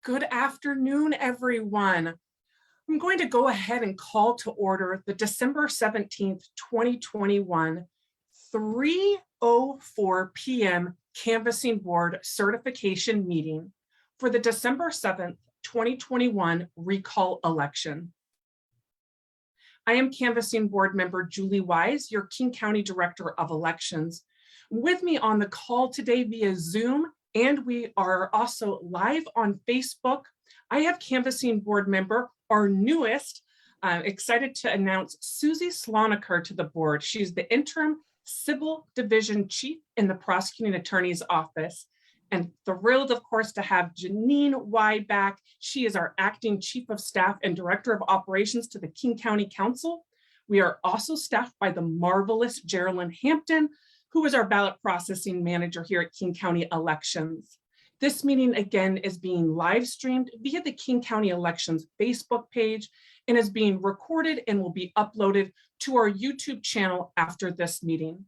Good afternoon, everyone. I'm going to go ahead and call to order the December 17th, 2021, 3:04 p.m. Canvassing Board Certification Meeting for the December 7th, 2021 recall election. I am Canvassing Board Member Julie Wise, your King County Director of Elections. With me on the call today via Zoom, and we are also live on Facebook, I have Canvassing Board Member, our newest, excited to announce Susie Sloniker to the board. She's the interim Civil Division Chief in the Prosecuting Attorney's Office. And thrilled, of course, to have Janine Y back. She is our acting Chief of Staff and Director of Operations to the King County Council. We are also staffed by the marvelous Geraldine Hampton, who is our ballot processing manager here at King County Elections. This meeting, again, is being live streamed via the King County Elections Facebook page and is being recorded and will be uploaded to our YouTube channel after this meeting.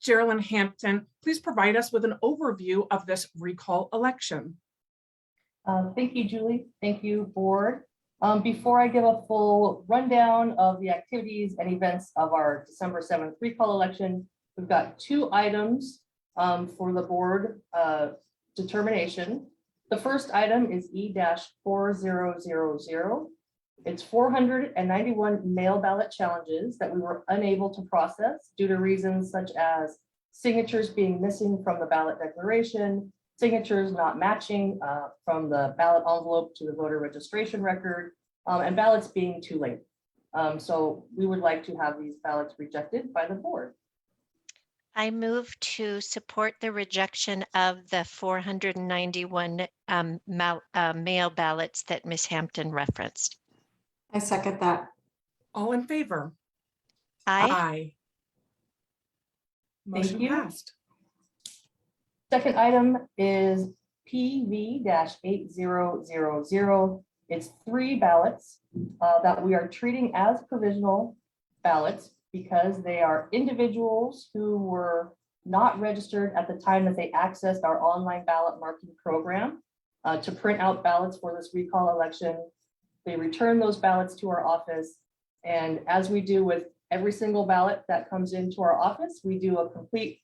Geraldine Hampton, please provide us with an overview of this recall election. Thank you, Julie. Thank you, board. Before I give a full rundown of the activities and events of our December 7th recall election, we've got two items for the board determination. The first item is E-4000. It's 491 mail ballot challenges that we were unable to process due to reasons such as signatures being missing from the ballot declaration, signatures not matching from the ballot envelope to the voter registration record, and ballots being too late. So we would like to have these ballots rejected by the board. I move to support the rejection of the 491 mail ballots that Ms. Hampton referenced. I second that. All in favor? Aye. Aye. Motion passed. Second item is PV-8000. It's 3 ballots that we are treating as provisional ballots because they are individuals who were not registered at the time that they accessed our online ballot marking program to print out ballots for this recall election. They return those ballots to our office, and as we do with every single ballot that comes into our office, we do a complete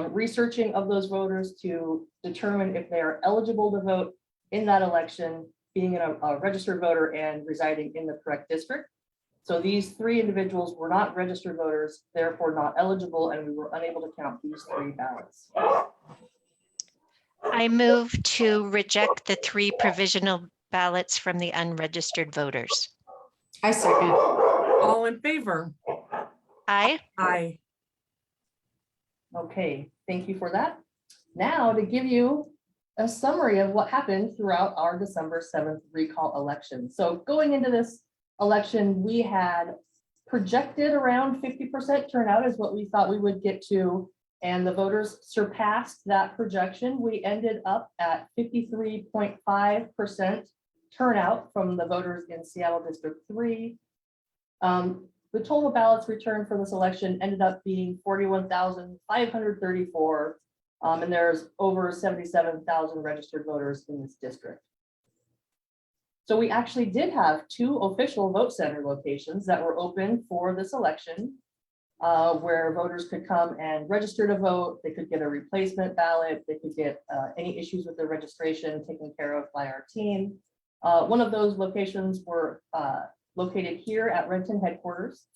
researching of those voters to determine if they are eligible to vote in that election, being a registered voter and residing in the correct district. So these 3 individuals were not registered voters, therefore not eligible, and we were unable to count these 3 ballots. I move to reject the 3 provisional ballots from the unregistered voters. I second. All in favor? Aye. Aye. Okay, thank you for that. Now to give you a summary of what happened throughout our December 7th recall election. So going into this election, we had projected around 50% turnout is what we thought we would get to, and the voters surpassed that projection. We ended up at 53.5% turnout from the voters in Seattle District 3. The total ballots returned for this election ended up being 41,534, and there's over 77,000 registered voters in this district. So we actually did have 2 official vote center locations that were open for this election, where voters could come and register to vote. They could get a replacement ballot. They could get any issues with their registration taken care of by our team. One of those locations were located here at Renton headquarters.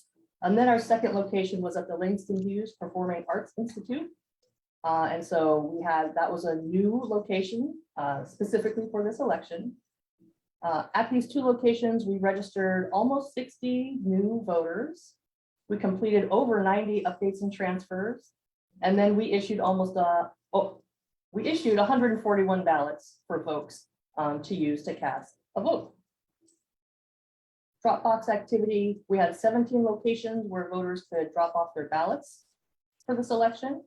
And then our second location was at the Langston Hughes Performing Arts Institute. And so we had, that was a new location specifically for this election. At these 2 locations, we registered almost 60 new voters. We completed over 90 updates and transfers. And then we issued 141 ballots for folks to use to cast a vote. Dropbox activity, we had 17 locations where voters could drop off their ballots for this election.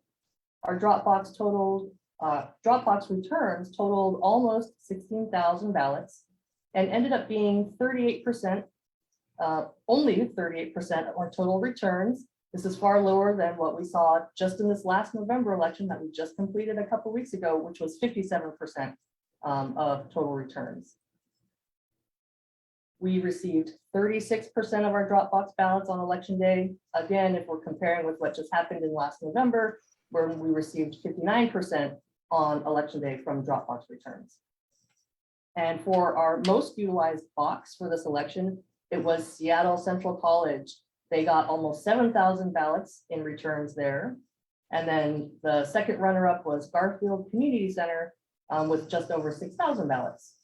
Our Dropbox returns totaled almost 16,000 ballots and ended up being 38%, only 38% of our total returns. This is far lower than what we saw just in this last November election that we just completed a couple weeks ago, which was 57% of total returns. We received 36% of our Dropbox ballots on election day. Again, if we're comparing with what just happened in last November, where we received 59% on election day from Dropbox returns. And for our most utilized box for this election, it was Seattle Central College. They got almost 7,000 ballots in returns there. And then the second runner-up was Garfield Community Center with just over 6,000 ballots.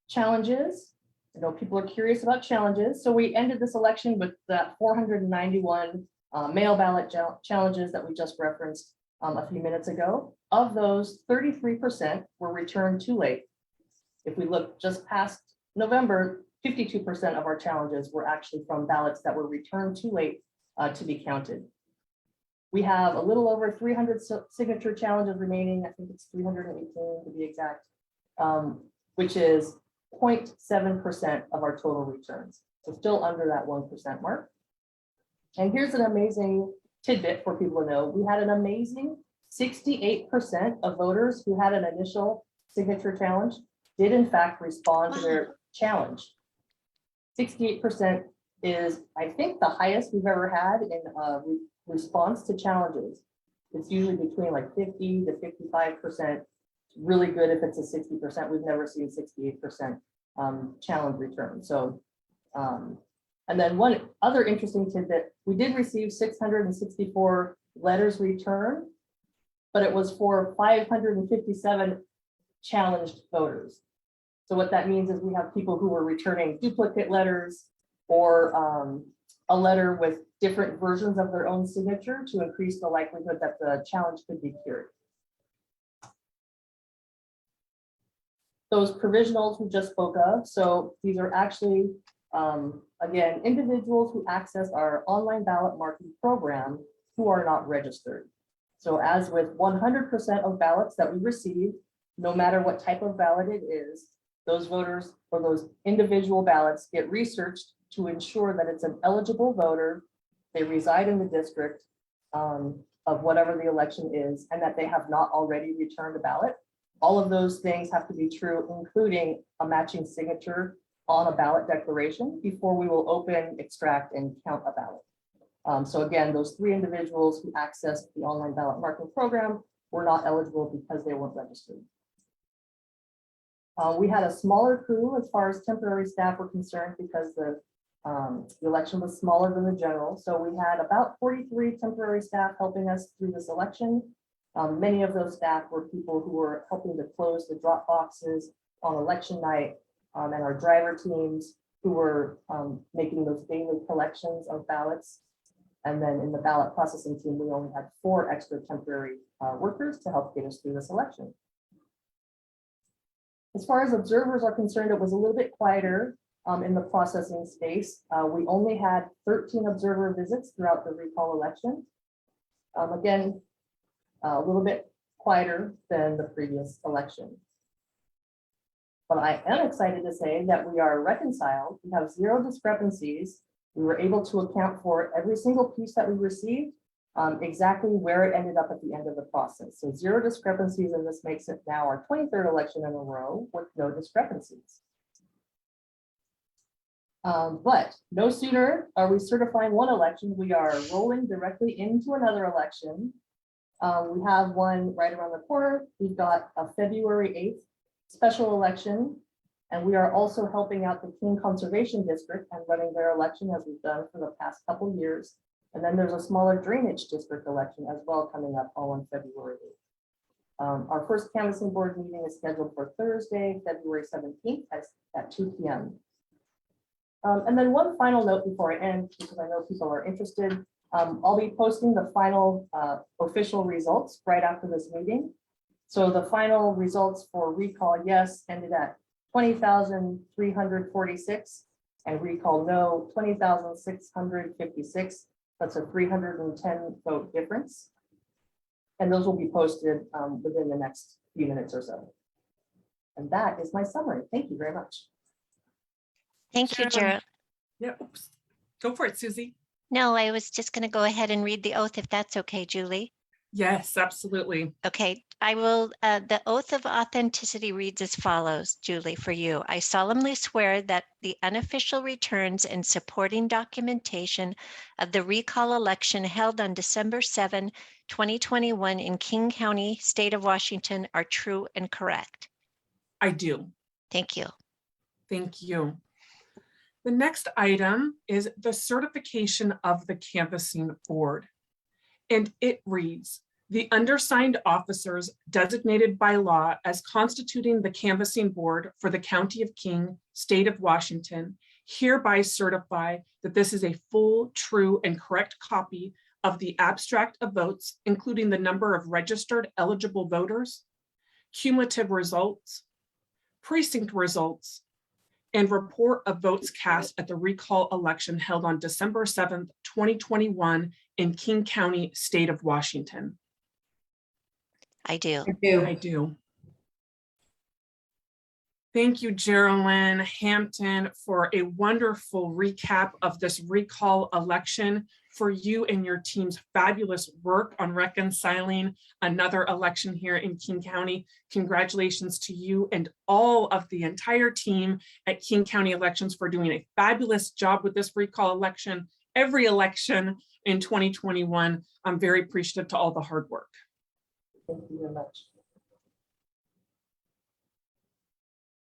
Challenges. I know people are curious about challenges. So we ended this election with that 491 mail ballot challenges that we just referenced a few minutes ago. Of those, 33% were returned too late. If we look just past November, 52% of our challenges were actually from ballots that were returned too late to be counted. We have a little over 300 signature challenges remaining. I think it's 318 to be exact, which is 0.7% of our total returns. So still under that 1% mark. And here's an amazing tidbit for people to know. We had an amazing 68% of voters who had an initial signature challenge did in fact respond to their challenge. 68% is, I think, the highest we've ever had in response to challenges. It's usually between like 50 to 55%. It's really good if it's a 60%. We've never seen 68% challenge return. So, and then one other interesting tidbit, we did receive 664 letters returned, but it was for 557 challenged voters. So what that means is we have people who were returning duplicate letters or a letter with different versions of their own signature to increase the likelihood that the challenge could be cured. Those provisionals we just spoke of, so these are actually, again, individuals who access our online ballot marking program who are not registered. So as with 100% of ballots that we receive, no matter what type of ballot it is, those voters or those individual ballots get researched to ensure that it's an eligible voter, they reside in the district of whatever the election is, and that they have not already returned a ballot. All of those things have to be true, including a matching signature on a ballot declaration before we will open, extract, and count a ballot. So again, those 3 individuals who accessed the online ballot marking program were not eligible because they weren't registered. We had a smaller crew as far as temporary staff were concerned because the election was smaller than the general. So we had about 43 temporary staff helping us through this election. Many of those staff were people who were helping to close the drop boxes on election night, and our driver teams who were making those daily collections of ballots. And then in the ballot processing team, we only had 4 extra temporary workers to help get us through this election. As far as observers are concerned, it was a little bit quieter in the processing space. We only had 13 observer visits throughout the recall election. Again, a little bit quieter than the previous election. But I am excited to say that we are reconciled. We have 0 discrepancies. We were able to account for every single piece that we received, exactly where it ended up at the end of the process. So 0 discrepancies, and this makes it now our 23rd election in a row with no discrepancies. But no sooner are we certifying one election, we are rolling directly into another election. We have one right around the corner. We've got a February 8th special election, and we are also helping out the King Conservation District and running their election as we've done for the past couple of years. And then there's a smaller drainage district election as well coming up all on February 8th. Our first canvassing board meeting is scheduled for Thursday, February 17th at 2 p.m. And then one final note before I end, because I know people are interested. I'll be posting the final official results right after this meeting. So the final results for recall yes ended at 20,346 and recall no 20,656. That's a 310 vote difference. And those will be posted within the next few minutes or so. And that is my summary. Thank you very much. Thank you, Gerald. Yeah, oops. Go for it, Susie. No, I was just going to go ahead and read the oath if that's okay, Julie. Yes, absolutely. Okay, I will, the oath of authenticity reads as follows, Julie, for you. I solemnly swear that the unofficial returns and supporting documentation of the recall election held on December 7, 2021 in King County, State of Washington are true and correct. I do. Thank you. Thank you. The next item is the certification of the canvassing board. And it reads, the undersigned officers designated by law as constituting the canvassing board for the County of King, State of Washington, hereby certify that this is a full, true, and correct copy of the abstract of votes, including the number of registered eligible voters, cumulative results, precinct results, and report of votes cast at the recall election held on December 7th, 2021 in King County, State of Washington. I do. I do. Thank you, Geraldine Hampton, for a wonderful recap of this recall election, for you and your team's fabulous work on reconciling another election here in King County. Congratulations to you and all of the entire team at King County Elections for doing a fabulous job with this recall election. Every election in 2021, I'm very appreciative to all the hard work. Thank you very much.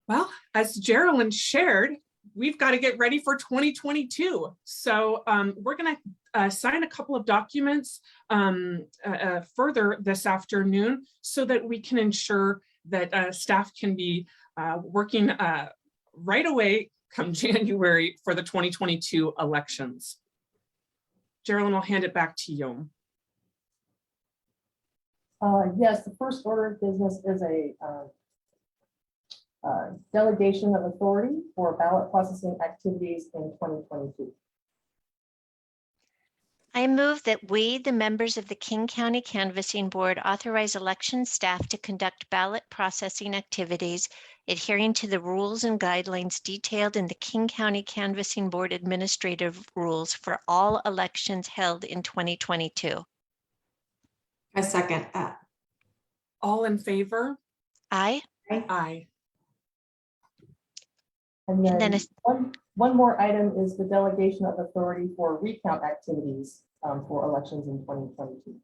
Well, as Geraldine shared, we've got to get ready for 2022. So we're going to sign a couple of documents further this afternoon so that we can ensure that staff can be working right away come January for the 2022 elections. Geraldine, I'll hand it back to you. Yes, the first order of business is a delegation of authority for ballot processing activities in 2022. I move that we, the members of the King County Canvassing Board, authorize election staff to conduct ballot processing activities adhering to the rules and guidelines detailed in the King County Canvassing Board Administrative Rules for all elections held in 2022. I second that. All in favor? Aye. Aye. And And then then one more item is the delegation of authority for recount activities for elections in 2022.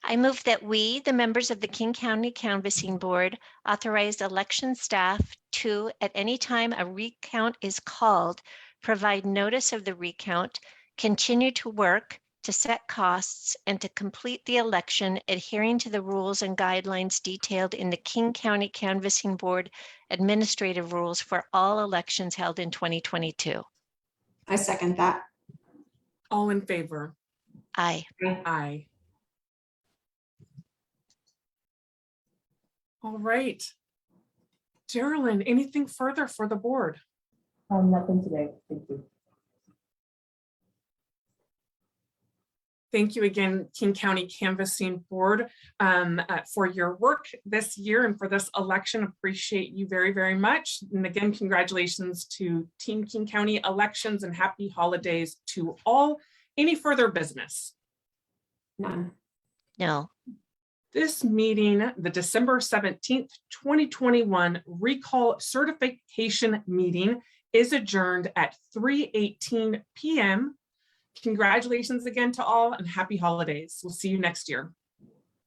I move that we, the members of the King County Canvassing Board, authorize election staff to, at any time a recount is called, provide notice of the recount, continue to work, to set costs, and to complete the election adhering to the rules and guidelines detailed in the King County Canvassing Board Administrative Rules for all elections held in 2022. I second that. All in favor? Aye. Aye. All right. Geraldine, anything further for the board? Nothing today. Thank you. Thank you again, King County Canvassing Board, for your work this year and for this election. Appreciate you very, very much. And again, congratulations to Team King County Elections and happy holidays to all. Any further business? None. No. This meeting, the December 17th, 2021 recall certification meeting is adjourned at 3:18 p.m. Congratulations again to all and happy holidays. We'll see you next year.